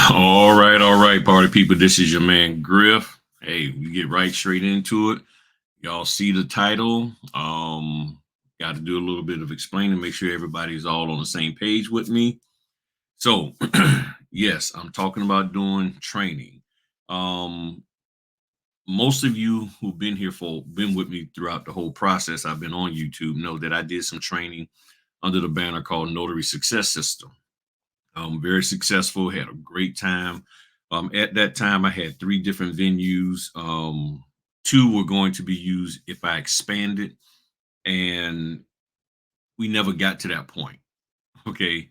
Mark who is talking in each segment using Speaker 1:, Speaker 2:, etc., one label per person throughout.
Speaker 1: All right, party people. This is your man Griff. Hey, we get right straight into it. Y'all see the title. Got to do a little bit of explaining, make sure everybody's all on the same page with me. So, yes, I'm talking about doing training. Um, Most of you who've been with me throughout the whole process, I've been on YouTube, know that I did some training under the banner called Notary Success System. Very successful, had a great time. At that time, I had three different venues. Two were going to be used if I expanded, and we never got to that point. Okay.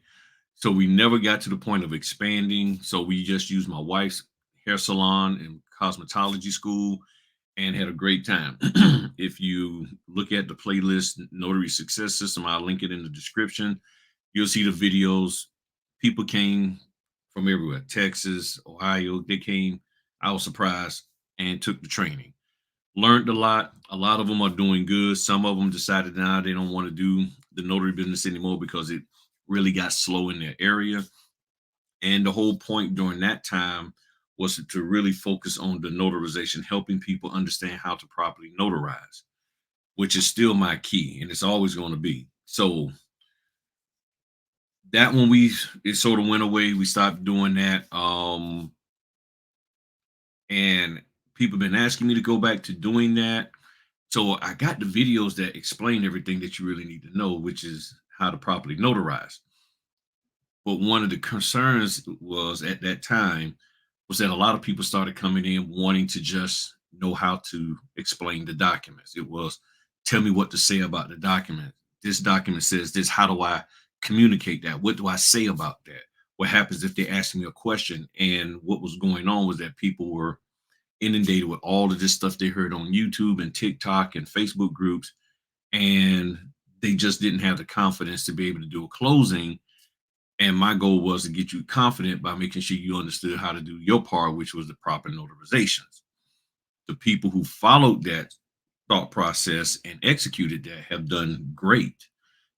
Speaker 1: So we never got to the point of expanding. So we just used my wife's hair salon and cosmetology school and had a great time. If you look at the playlist, Notary Success System, I'll link it in the description. You'll see the videos. People came from everywhere, Texas, Ohio. They came. I was surprised and took the training. Learned a lot. A lot of them are doing good. Some of them decided now they don't want to do the notary business anymore because it really got slow in their area. And the whole point during that time was to really focus on the notarization, helping people understand how to properly notarize, which is still my key and it's always going to be. So that when we it sort of went away, we stopped doing that. And people have been asking me to go back to doing that. So I got the videos that explain everything that you really need to know, which is how to properly notarize. But one of the concerns was at that time was that a lot of people started coming in wanting to just know how to explain the documents. It was tell me what to say about the document. This document says this. How do I communicate that? What do I say about that? What happens if they ask me a question? And what was going on was that people were inundated with all of this stuff they heard on YouTube and TikTok and Facebook groups, and they just didn't have the confidence to be able to do a closing. And my goal was to get you confident by making sure you understood how to do your part, which was the proper notarizations. The people who followed that thought process and executed that have done great.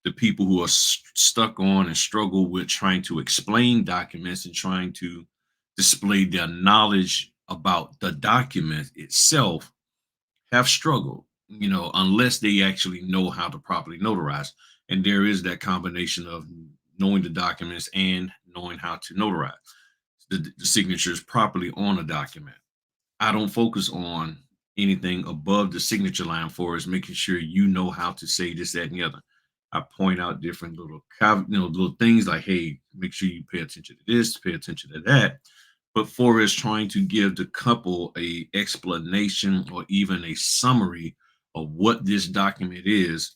Speaker 1: The people who are stuck on and struggle with trying to explain documents and trying to display their knowledge about the document itself have struggled, unless they actually know how to properly notarize. And there is that combination of knowing the documents and knowing how to notarize the signatures properly on a document. I don't focus on anything above the signature line for is making sure you know how to say this, that, and the other. I point out different little things like, hey, make sure you pay attention to this, pay attention to that. But for is trying to give the couple a explanation or even a summary of what this document is,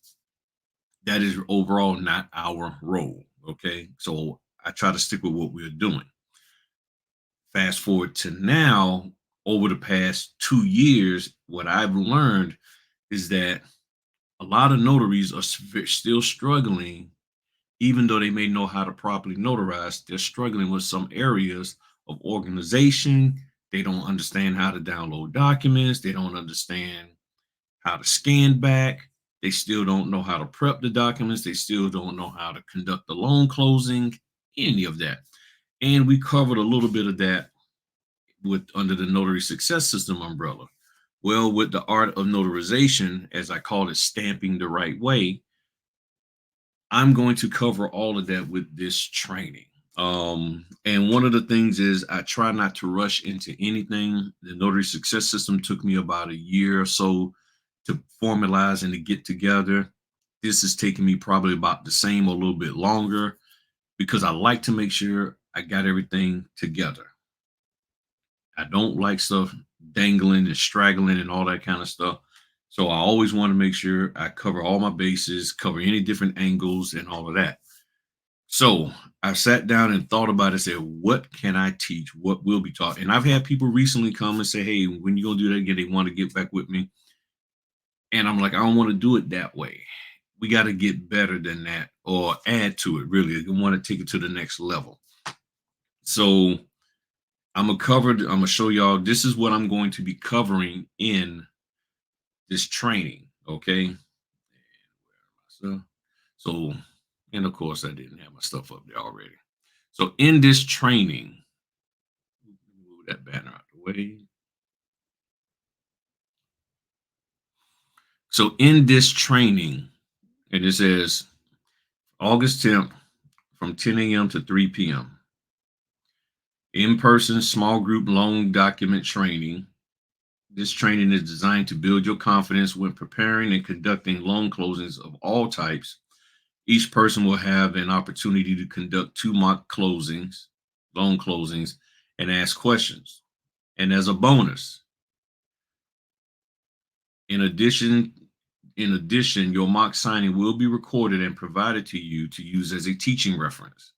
Speaker 1: that is overall not our role. Okay. So I try to stick with what we're doing. Fast forward to now, over the past 2 years, what I've learned is that a lot of notaries are still struggling, even though they may know how to properly notarize, they're struggling with some areas of organization. They don't understand how to download documents. They don't understand how to scan back. They still don't know how to prep the documents. They still don't know how to conduct the loan closing, any of that. And we covered a little bit of that with under the Notary Success System umbrella. Well, with the art of notarization, as I call it, stamping the right way, I'm going to cover all of that with this training. And one of the things is I try not to rush into anything. The Notary Success System took me about a year or so to formalize and to get together. This is taking me probably about the same or a little bit longer because I like to make sure I got everything together. I don't like stuff dangling and straggling and all that kind of stuff. So I always want to make sure I cover all my bases, cover any different angles and all of that. So I sat down and thought about it, said, what can I teach? What will be taught? And I've had people recently come and say, hey, when you gonna do that again? They want to get back with me. And I'm like, I don't want to do it that way. We got to get better than that or add to it, really. I want to take it to the next level. So I'm gonna show y'all this is what I'm going to be covering in this training. Okay. So, so and of course I didn't have my stuff up there already. So in this training, Move that banner out the way. So in this training, and it says August 10th from 10 a.m. to 3 p.m. In-person small group loan document training. This training is designed to build your confidence when preparing and conducting loan closings of all types. Each person will have an opportunity to conduct two mock closings, loan closings, and ask questions. And as a bonus, in addition, your mock signing will be recorded and provided to you to use as a teaching reference.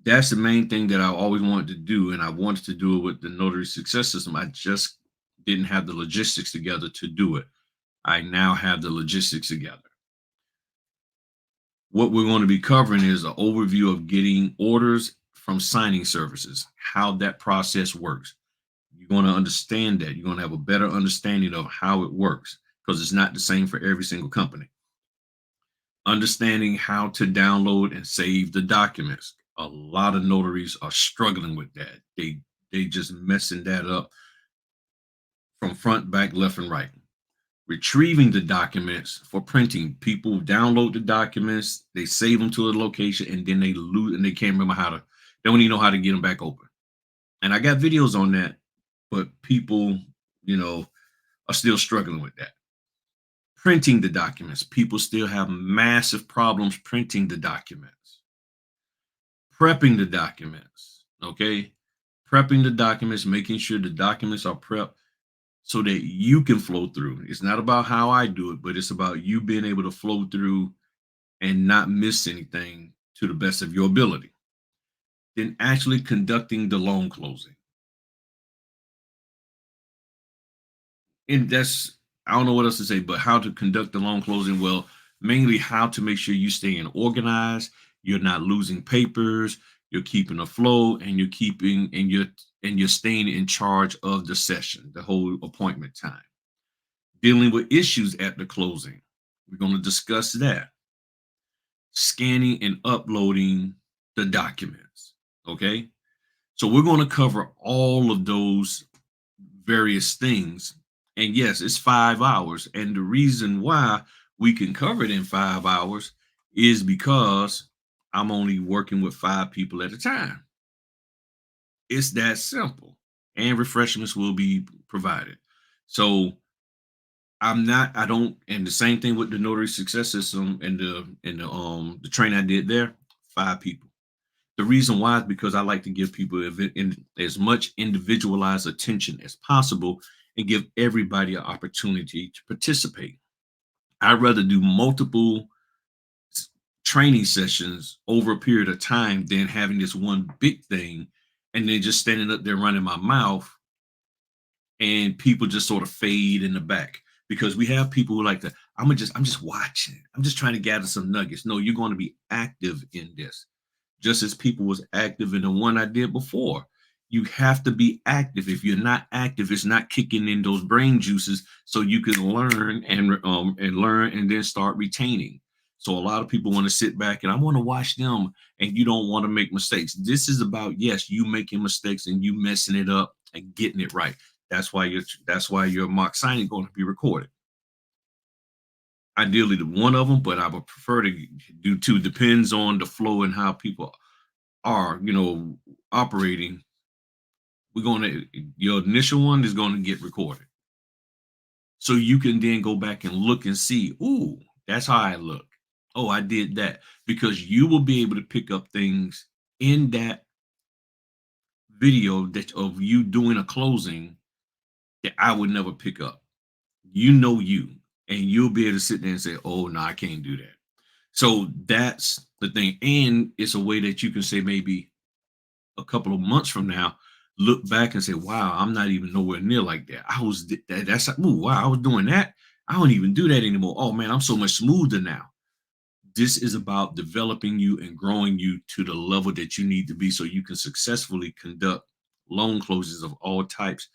Speaker 1: That's the main thing that I always wanted to do, and I wanted to do it with the notary success system. I just didn't have the logistics together to do it. I now have the logistics together. What we're going to be covering is an overview of getting orders from signing services, how that process works. You're going to understand that. You're going to have a better understanding of how it works because it's not the same for every single company. Understanding how to download and save the documents. A lot of notaries are struggling with that. They just messing that up from front, back, left, and right. Retrieving the documents for printing. People download the documents, they save them to a location, and then they lose and they can't remember how to, they don't even know how to get them back open. And I got videos on that, but people, you know, are still struggling with that. Printing the documents. People still have massive problems printing the documents. Prepping the documents. Okay. Prepping the documents, making sure the documents are prepped so that you can flow through. It's not about how I do it, but it's about you being able to flow through and not miss anything to the best of your ability. Then actually conducting the loan closing. And that's, I don't know what else to say, but how to conduct the loan closing. Well, mainly how to make sure you staying organized, you're not losing papers, you're keeping a flow, and you're staying in charge of the session, the whole appointment time. Dealing with issues at the closing. We're going to discuss that. Scanning and uploading the documents. Okay. So we're going to cover all of those various things. And yes, it's 5 hours. And the reason why we can cover it in 5 hours is because I'm only working with 5 people at a time. It's that simple. And refreshments will be provided. So I don't, and the same thing with the notary success system and the training I did there, 5 people. The reason why is because I like to give people as much individualized attention as possible and give everybody an opportunity to participate. I'd rather do multiple training sessions over a period of time than having this one big thing and then just standing up there running my mouth and people just sort of fade in the back because we have people who like to, I'm just watching. I'm just trying to gather some nuggets. No, you're going to be active in this. Just as people was active in the one I did before. You have to be active. If you're not active, it's not kicking in those brain juices so you can learn and learn and then start retaining. So a lot of people want to sit back and I want to watch them and you don't want to make mistakes. This is about yes, you making mistakes and you messing it up and getting it right. That's why your mock signing going to be recorded. Ideally, the one of them, but I would prefer to do two. Depends on the flow and how people are, operating. We're going to your initial one is going to get recorded, so you can then go back and look and see. Ooh, that's how I look. Oh, I did that because you will be able to pick up things in that video that of you doing a closing that I would never pick up. You, and you'll be able to sit there and say, "Oh, no, I can't do that." So that's the thing, and it's a way that you can say maybe a couple of months from now, look back and say, "Wow, I'm not even nowhere near like that. I was that's ooh, wow, I was doing that. I don't even do that anymore. Oh man, I'm so much smoother now." This is about developing you and growing you to the level that you need to be so you can successfully conduct loan closes of all types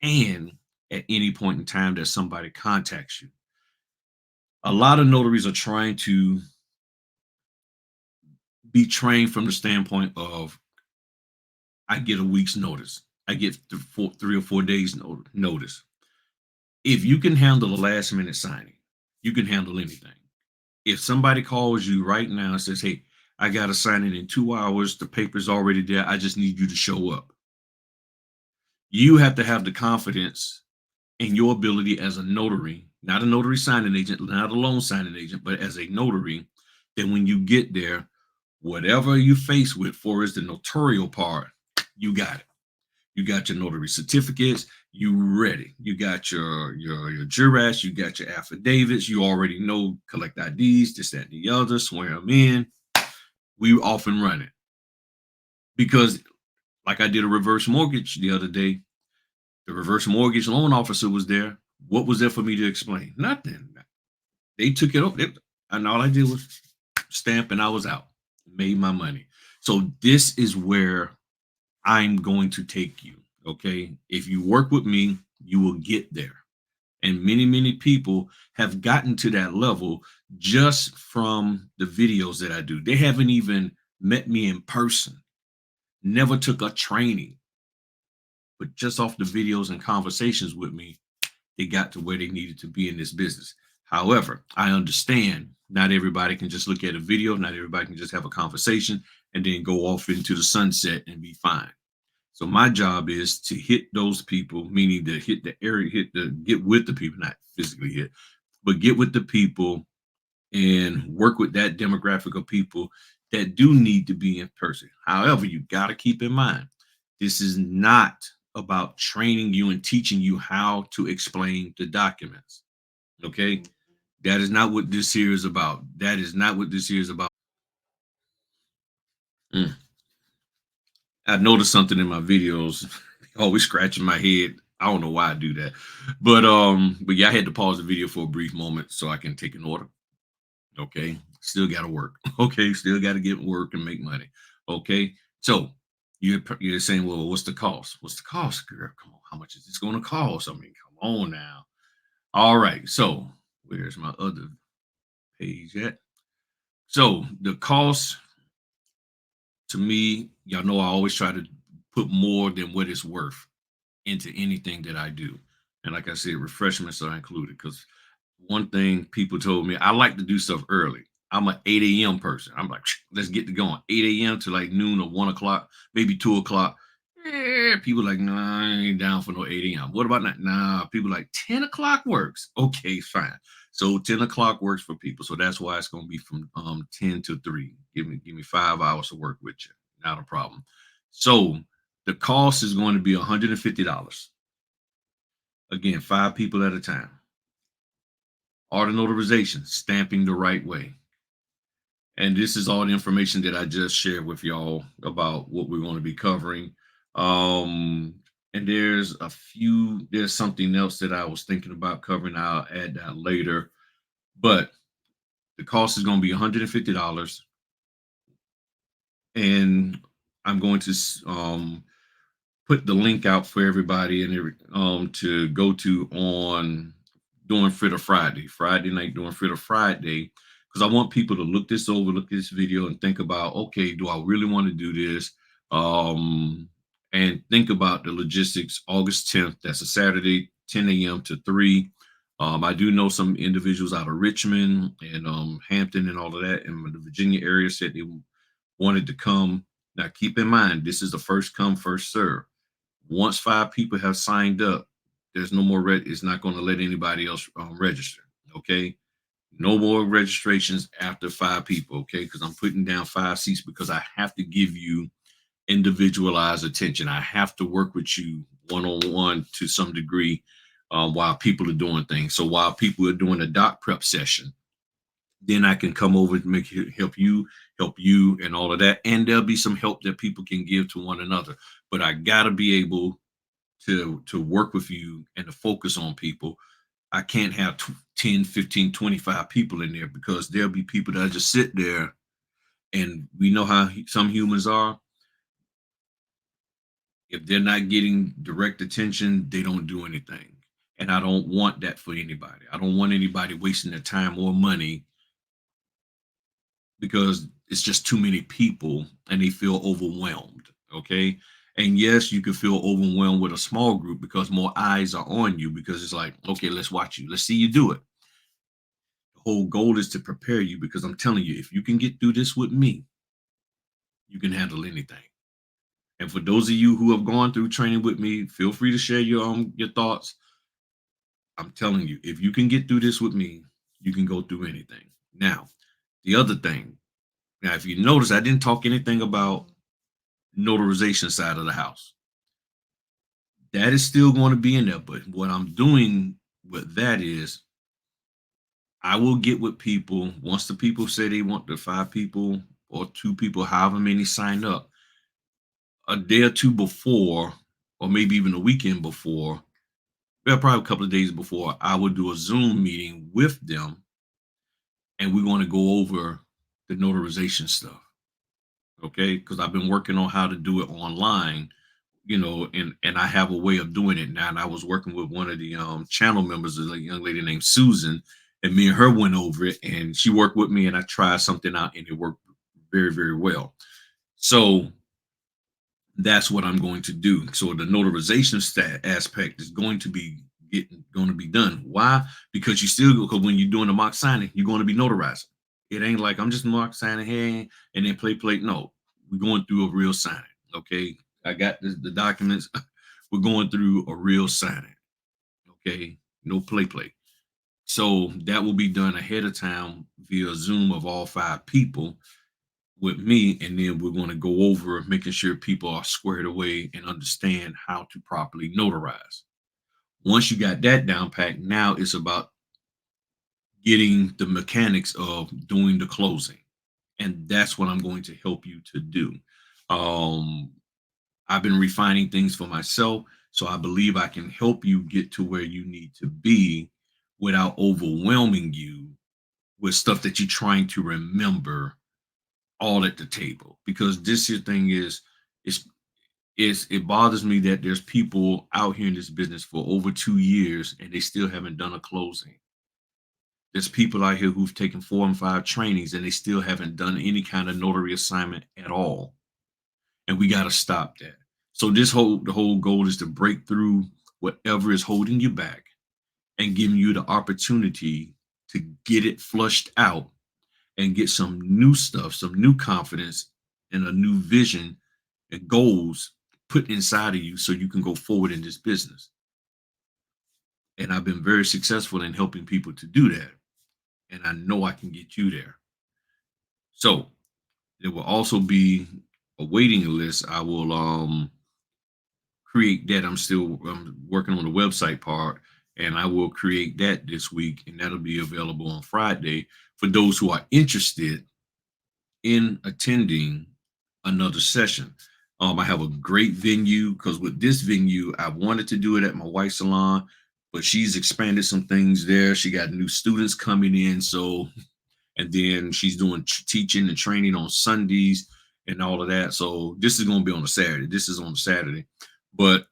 Speaker 1: and at any point in time that somebody contacts you. A lot of notaries are trying to be trained from the standpoint of I get a week's notice. I get 3 or 4 days notice. If you can handle the last minute signing, you can handle anything. If somebody calls you right now and says, "Hey, I got to sign it in 2 hours. The paper's already there. I just need you to show up." You have to have the confidence in your ability as a notary, not a notary signing agent, not a loan signing agent, but as a notary, that when you get there, whatever you face with for is the notarial part, you got it. You got your notary certificates, you ready. You got your juras, you got your affidavits, you already know collect IDs, this, that, and the other, swear them in. We off and running. Because like I did a reverse mortgage the other day, the reverse mortgage loan officer was there. What was there for me to explain? Nothing. They took it up, and all I did was stamp, and I was out. Made my money. So this is where I'm going to take you. Okay. If you work with me, you will get there. And many, many people have gotten to that level just from the videos that I do. They haven't even met me in person, never took a training, but just off the videos and conversations with me, they got to where they needed to be in this business. However, I understand not everybody can just look at a video, not everybody can just have a conversation and then go off into the sunset and be fine. So my job is to hit those people, meaning to hit the area, get with the people, not physically hit, but get with the people and work with that demographic of people that do need to be in person. However, you got to keep in mind, this is not about training you and teaching you how to explain the documents. Okay. That is not what this here is about. That is not what this here is about. Mm. I noticed something in my videos, always scratching my head. I don't know why I do that. But yeah, I had to pause the video for a brief moment so I can take an order. Okay. Still gotta work. Okay, still gotta get work and make money. Okay. So you're saying, well, what's the cost? What's the cost, girl? Come on, how much is this gonna cost? I mean, come on now. All right. So where's my other page at? So the cost to me, y'all know I always try to put more than what it's worth into anything that I do. And like I said, refreshments are included because one thing people told me, I like to do stuff early. I'm an 8 a.m. person. I'm like, let's get to going. 8 a.m. to like noon or 1 o'clock, maybe 2 o'clock. People like, nah, I ain't down for no 8 a.m. What about that? Nah, people like 10 o'clock works. Okay, fine. So 10 o'clock works for people. So that's why it's gonna be from 10 to 3. Give me 5 hours to work with you. Not a problem. So the cost is going to be $150. Again, 5 people at a time. Auto notarization, stamping the right way. And this is all the information that I just shared with y'all about what we're going to be covering. Um, and there's something else that I was thinking about covering. I'll add that later. But the cost is going to be $150. And I'm going to put the link out for everybody and to go to on doing Fritter Friday night doing Fritter Friday, because I want people to look this over, look at this video, and think about, okay, do I really want to do this? And think about the logistics. August 10th, that's a Saturday, 10 a.m. to 3. I do know some individuals out of Richmond and Hampton and all of that in the Virginia area said they wanted to come. Now, keep in mind, this is the first come, first serve. Once 5 people have signed up, there's no more it's not going to let anybody else register. Okay, no more registrations after 5 people. Okay, because I'm putting down 5 seats because I have to give you individualized attention. I have to work with you one on one to some degree while people are doing things. So while people are doing a doc prep session, then I can come over and help you, and all of that. And there'll be some help that people can give to one another. But I gotta be able to work with you and to focus on people. I can't have 10, 15, 25 people in there because there'll be people that just sit there, and we know how some humans are. If they're not getting direct attention, they don't do anything. And I don't want that for anybody. I don't want anybody wasting their time or money because it's just too many people and they feel overwhelmed. Okay. And yes, you can feel overwhelmed with a small group because more eyes are on you because it's like, okay, let's watch you. Let's see you do it. The whole goal is to prepare you because I'm telling you, if you can get through this with me, you can handle anything. And for those of you who have gone through training with me, feel free to share your thoughts. I'm telling you, if you can get through this with me, you can go through anything. Now, the other thing, now if you notice, I didn't talk anything about notarization side of the house. That is still going to be in there, but what I'm doing with that is I will get with people once the people say they want the 5 people or 2 people, however many sign up, a day or two before, or maybe even a weekend before, well, probably a couple of days before, I will do a Zoom meeting with them and we're going to go over the notarization stuff. Okay. Because I've been working on how to do it online, and I have a way of doing it now. And I was working with one of the channel members, a young lady named Susan, and me and her went over it and she worked with me and I tried something out and it worked very, very well. So that's what I'm going to do. So the notarization aspect is going to be done. Why? Because you still go, because when you're doing the mock signing, you're going to be notarizing. It ain't like I'm just mock signing here and then play. No, we're going through a real signing. Okay. I got the documents. We're going through a real signing. Okay. No play. So that will be done ahead of time via Zoom of all 5 people with me, and then we're going to go over making sure people are squared away and understand how to properly notarize. Once you got that down packed, now it's about getting the mechanics of doing the closing, and that's what I'm going to help you to do. um I've been refining things for myself, so I believe I can help you get to where you need to be without overwhelming you with stuff that you're trying to remember all at the table. Because this here thing is it bothers me that there's people out here in this business for over 2 years and they still haven't done a closing. There's people out here who've taken 4 and 5 trainings and they still haven't done any kind of notary assignment at all. And we got to stop that. So the whole goal is to break through whatever is holding you back and giving you the opportunity to get it flushed out and get some new stuff, some new confidence, and a new vision and goals put inside of you so you can go forward in this business. And I've been very successful in helping people to do that. And I know I can get you there. So there will also be a waiting list. I will create that. I'm working on the website part, and I will create that this week, and that'll be available on Friday for those who are interested in attending another session. I have a great venue because with this venue, I wanted to do it at my wife's salon, but she's expanded some things there. She got new students coming in, so and then she's doing teaching and training on Sundays and all of that. So this is going to be on a Saturday. This is on a Saturday, but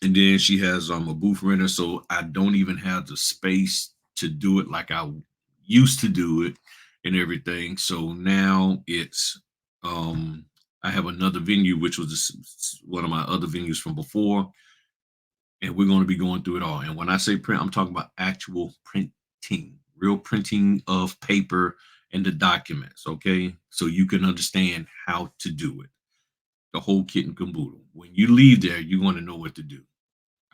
Speaker 1: and then she has a booth renter, so I don't even have the space to do it like I used to do it and everything. So now it's I have another venue, which was one of my other venues from before, and we're going to be going through it all. And when I say print, I'm talking about actual printing, real printing of paper and the documents. Okay, so you can understand how to do it, the whole kit and caboodle. When you leave there, you're going to know what to do.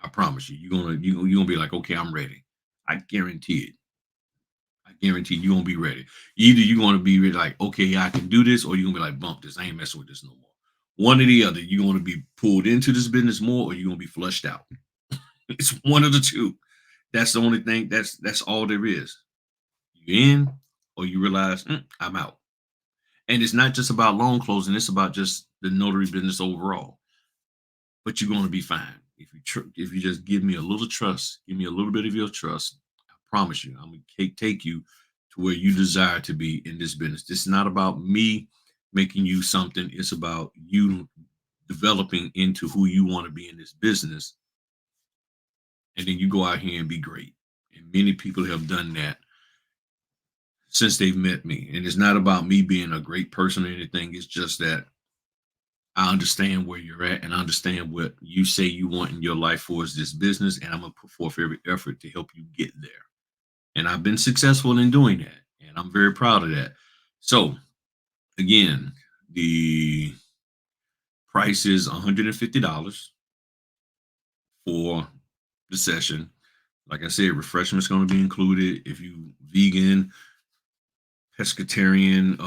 Speaker 1: I promise you. You're gonna be like, okay, I'm ready. I guarantee it. I guarantee you're gonna be ready. Either you're gonna be like, okay, yeah, I can do this, or you're gonna be like, bump this. I ain't messing with this no more. One or the other. You're gonna be pulled into this business more, or you're gonna be flushed out. It's one of the two. That's the only thing. That's all there is. You in, or you realize I'm out. And it's not just about loan closing. It's about just the notary business overall. But you're going to be fine if you just give me a little trust, give me a little bit of your trust. I promise you, I'm going to take you to where you desire to be in this business. This is not about me making you something. It's about you developing into who you want to be in this business, and then you go out here and be great. And many people have done that since they've met me. And it's not about me being a great person or anything. It's just that I understand where you're at and I understand what you say you want in your life for is this business, and I'm gonna put forth every effort to help you get there. And I've been successful in doing that, and I'm very proud of that. So again, the price is $150 for the session. Like I said, refreshments going to be included. If you vegan, pescatarian,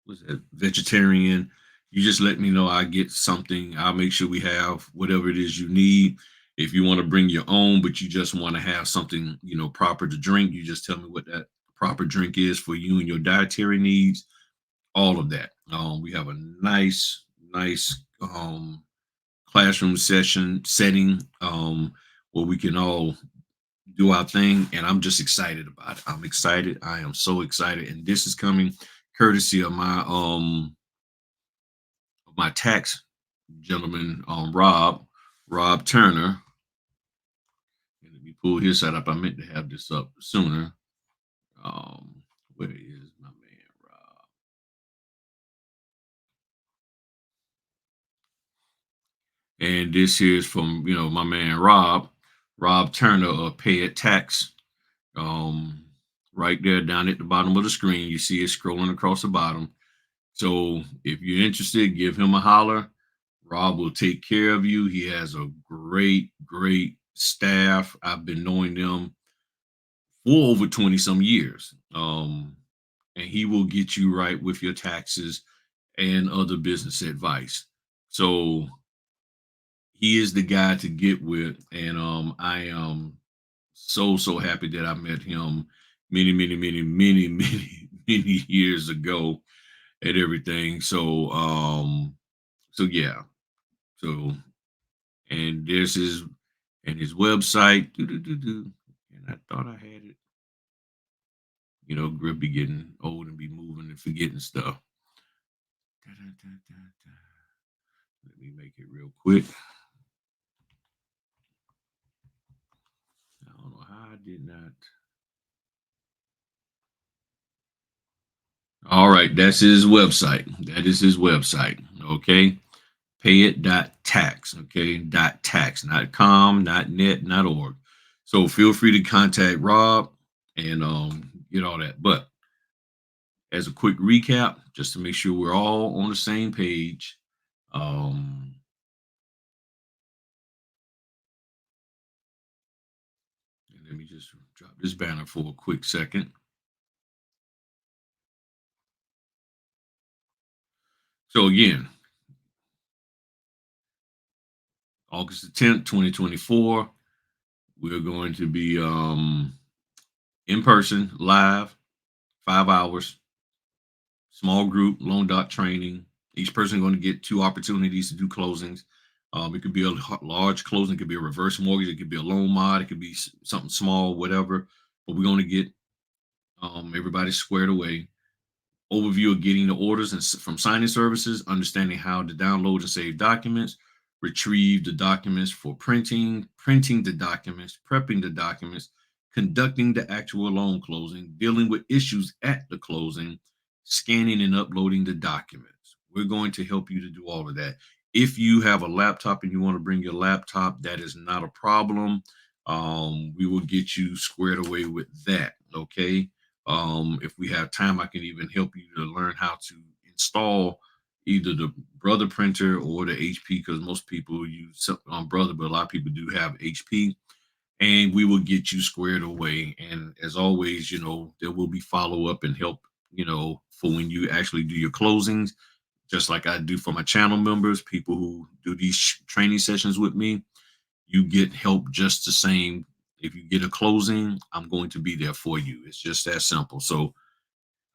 Speaker 1: what's that, vegetarian, you just let me know. I get something. I'll make sure we have whatever it is you need. If you want to bring your own, but you just want to have something, proper to drink, you just tell me what that proper drink is for you and your dietary needs. All of that. We have a nice classroom session setting where we can all do our thing, and I'm just excited about it. I'm excited. I am so excited, and this is coming courtesy of my tax gentleman, Rob Turner. And let me pull his side up. I meant to have this up sooner. Um, where is my man Rob? And this is from my man Rob Turner of Pay It Tax. Um, right there down at the bottom of the screen, you see it scrolling across the bottom. So if you're interested, give him a holler. Rob will take care of you. He has a great staff. I've been knowing them for over 20 some years. And he will get you right with your taxes and other business advice. So he is the guy to get with. And I am so happy that I met him many years ago and everything. So yeah. So and there's his website. And I thought I had it. Grip be getting old and be moving and forgetting stuff. Da-da-da-da-da. Let me make it real quick. I don't know how I did not. All right, that's his website. That is his website. Okay. Payit.tax. Okay. Dot tax, not com, not net, not org. So feel free to contact Rob and get all that. But as a quick recap, just to make sure we're all on the same page, um, and let me just drop this banner for a quick second. So again, August the 10th, 2024, we're going to be in person, live, 5 hours, small group, loan doc training. Each person going to get 2 opportunities to do closings. It could be a large closing, it could be a reverse mortgage, it could be a loan mod, it could be something small, whatever. But we're going to get everybody squared away. Overview of getting the orders and from signing services, understanding how to download and save documents, retrieve the documents for printing, printing the documents, prepping the documents, conducting the actual loan closing, dealing with issues at the closing, scanning and uploading the documents. We're going to help you to do all of that. If you have a laptop and you want to bring your laptop, that is not a problem. We will get you squared away with that. Okay. If we have time, I can even help you to learn how to install either the Brother printer or the HP, because most people use Brother, but a lot of people do have HP. And we will get you squared away. And as always, there will be follow up and help, for when you actually do your closings, just like I do for my channel members, people who do these training sessions with me. You get help just the same. If you get a closing, I'm going to be there for you. It's just that simple. So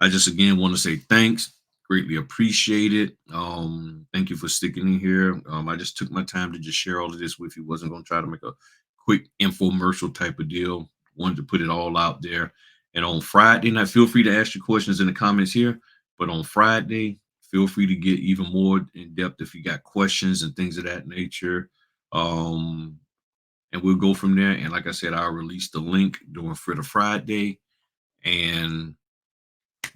Speaker 1: I just again want to say thanks. Greatly appreciate it. Thank you for sticking in here. I just took my time to just share all of this with you. Wasn't going to try to make a quick infomercial type of deal. Wanted to put it all out there. And on Friday night, feel free to ask your questions in the comments here. But on Friday, feel free to get even more in depth if you got questions and things of that nature. And we'll go from there. And like I said, I'll release the link during Fritter Friday. And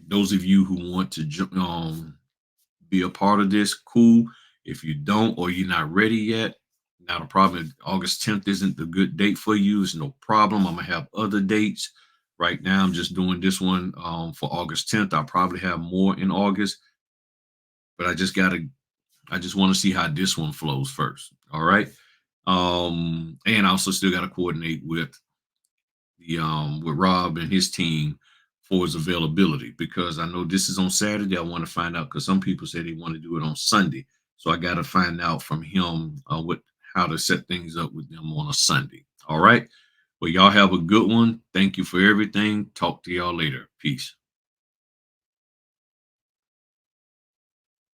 Speaker 1: those of you who want to be a part of this, cool. If you don't or you're not ready yet, not a problem. August 10th isn't the good date for you. It's no problem. I'm gonna have other dates. Right now, I'm just doing this one for August 10th. I'll probably have more in August, but I just want to see how this one flows first. All right. And I also still gotta coordinate with Rob and his team for his availability because I know this is on Saturday. I want to find out because some people say they want to do it on Sunday. So I got to find out from him what how to set things up with them on a Sunday. All right. Well, y'all have a good one. Thank you for everything. Talk to y'all later. Peace.